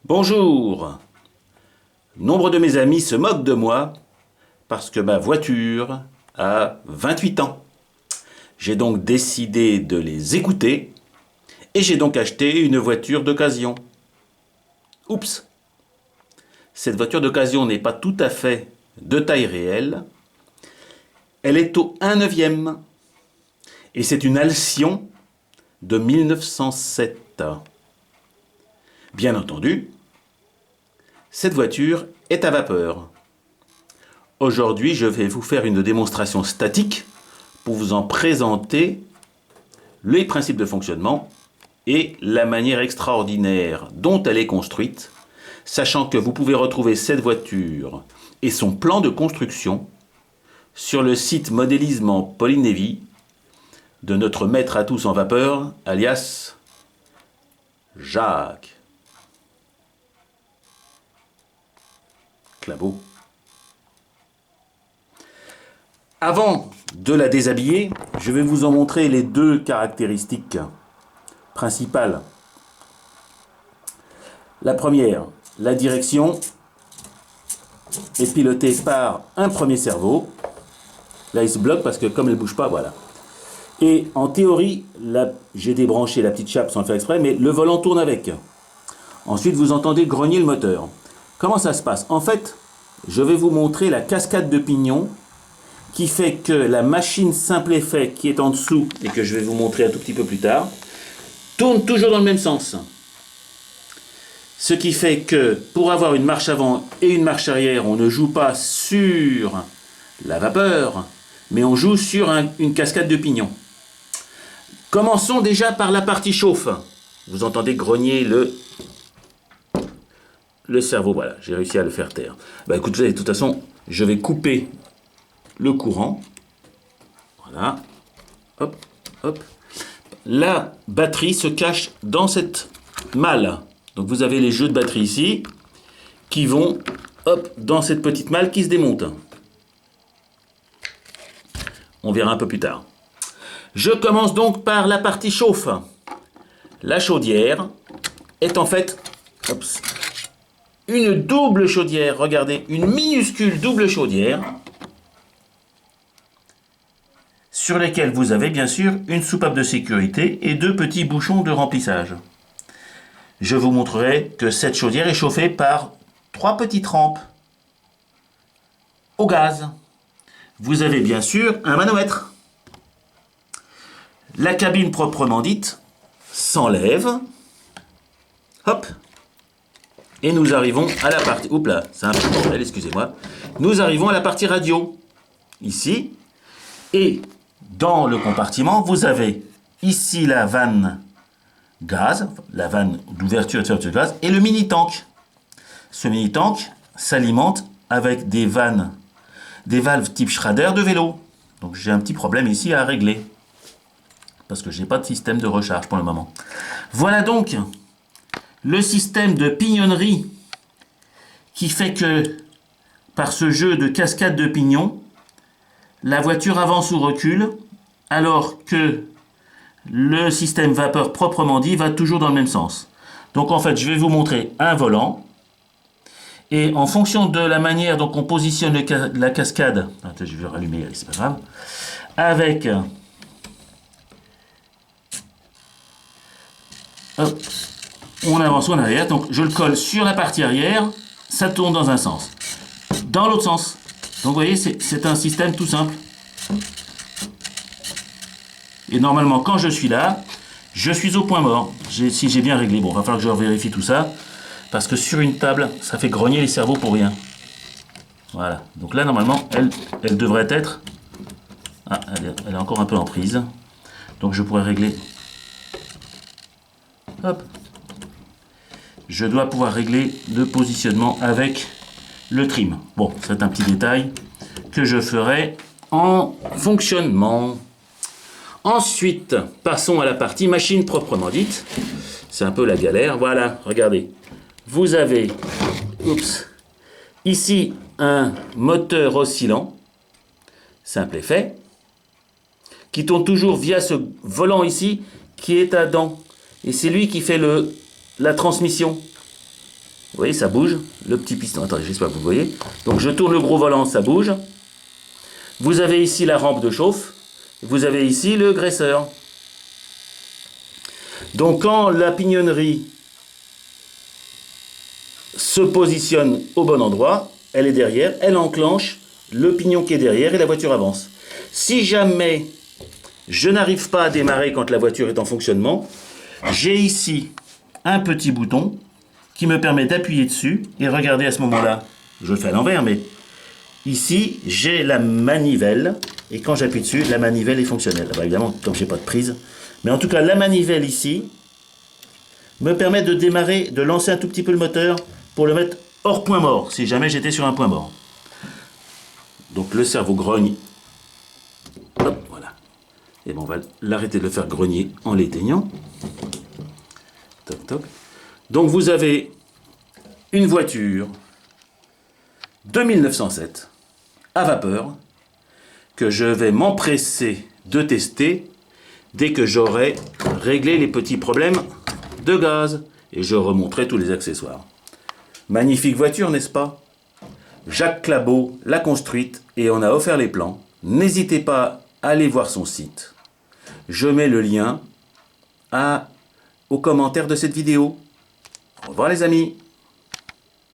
Bonjour. Nombre de mes amis se moquent de moi parce que ma voiture a 28 ans. J'ai donc décidé de les écouter et j'ai donc acheté une voiture d'occasion. Oups. Cette voiture d'occasion n'est pas tout à fait de taille réelle. Elle est au 1/9 et c'est une Alcyon de 1907. Bien entendu, cette voiture est à vapeur. Aujourd'hui, je vais vous faire une démonstration statique pour vous en présenter les principes de fonctionnement et la manière extraordinaire dont elle est construite, sachant que vous pouvez retrouver cette voiture et son plan de construction sur le site Modélisme Polynévie de notre maître à tous en vapeur, alias Jacques Clabot. Avant de la déshabiller, je vais vous en montrer les deux caractéristiques principales. La première, la direction est pilotée par un premier cerveau. Là, il se bloque parce que comme elle ne bouge pas, voilà. Et en théorie, j'ai débranché la petite chape sans le faire exprès, mais le volant tourne avec. Ensuite, vous entendez grogner le moteur. Comment ça se passe? En fait, je vais vous montrer la cascade de pignons qui fait que la machine simple effet qui est en dessous, et que je vais vous montrer un tout petit peu plus tard, tourne toujours dans le même sens. Ce qui fait que pour avoir une marche avant et une marche arrière, on ne joue pas sur la vapeur, mais on joue sur une cascade de pignons. Commençons déjà par la partie chauffe. Vous entendez grogner le cerveau, voilà, j'ai réussi à le faire taire. Bah écoutez, de toute façon, je vais couper le courant. Voilà. Hop, hop. La batterie se cache dans cette malle. Donc vous avez les jeux de batterie ici qui vont hop, dans cette petite malle qui se démonte. On verra un peu plus tard. Je commence donc par la partie chauffe. La chaudière est en fait une double chaudière. Regardez, une minuscule double chaudière sur lesquels vous avez bien sûr une soupape de sécurité et deux petits bouchons de remplissage. Je vous montrerai que cette chaudière est chauffée par trois petites rampes au gaz. Vous avez bien sûr un manomètre. La cabine proprement dite s'enlève. Hop. Et nous arrivons à la partie... Oups là, c'est un peu bordel, excusez-moi. Nous arrivons à la partie radio. Ici. Et dans le compartiment, vous avez ici la vanne gaz, la vanne d'ouverture et de fermeture de gaz, et le mini-tank. Ce mini-tank s'alimente avec des valves type Schrader de vélo. Donc j'ai un petit problème ici à régler, parce que je n'ai pas de système de recharge pour le moment. Voilà donc le système de pignonnerie qui fait que, par ce jeu de cascade de pignons, la voiture avance ou recule, alors que le système vapeur proprement dit va toujours dans le même sens. Donc en fait, je vais vous montrer un volant. Et en fonction de la manière dont on positionne la cascade, attends, je vais rallumer, c'est pas grave, avec hop, on avance en arrière, donc je le colle sur la partie arrière, ça tourne dans un sens. Dans l'autre sens. Donc vous voyez, c'est un système tout simple. Et normalement, quand je suis là, je suis au point mort. Si j'ai bien réglé, bon, il va falloir que je vérifie tout ça. Parce que sur une table, ça fait grogner les cerveaux pour rien. Voilà. Donc là, normalement, elle devrait être... Ah, elle est encore un peu en prise. Donc je pourrais régler... Hop. Je dois pouvoir régler le positionnement avec le trim. Bon, c'est un petit détail que je ferai en fonctionnement. Ensuite, passons à la partie machine proprement dite. C'est un peu la galère. Voilà, regardez. Vous avez ici un moteur oscillant, simple effet, qui tourne toujours via ce volant ici qui est à dents. Et c'est lui qui fait la transmission. Vous voyez, ça bouge. Le petit piston, attendez, j'espère que vous voyez. Donc je tourne le gros volant, ça bouge. Vous avez ici la rampe de chauffe. Vous avez ici le graisseur. Donc quand la pignonnerie se positionne au bon endroit, elle est derrière, elle enclenche le pignon qui est derrière et la voiture avance. Si jamais je n'arrive pas à démarrer quand la voiture est en fonctionnement, j'ai ici un petit bouton qui me permet d'appuyer dessus et regardez à ce moment-là, je le fais à l'envers, mais ici j'ai la manivelle et quand j'appuie dessus, la manivelle est fonctionnelle. Alors, évidemment, comme j'ai pas de prise, mais en tout cas la manivelle ici me permet de démarrer, de lancer un tout petit peu le moteur pour le mettre hors point mort, si jamais j'étais sur un point mort. Donc le cerveau grogne. Hop, voilà. Et bon, on va l'arrêter de le faire grogner en l'éteignant. Toc, toc. Donc vous avez une voiture de 1907 à vapeur que je vais m'empresser de tester dès que j'aurai réglé les petits problèmes de gaz. Et je remonterai tous les accessoires. Magnifique voiture, n'est-ce pas? Jacques Clabaud l'a construite et on a offert les plans. N'hésitez pas à aller voir son site. Je mets le lien aux commentaires de cette vidéo. Au revoir les amis.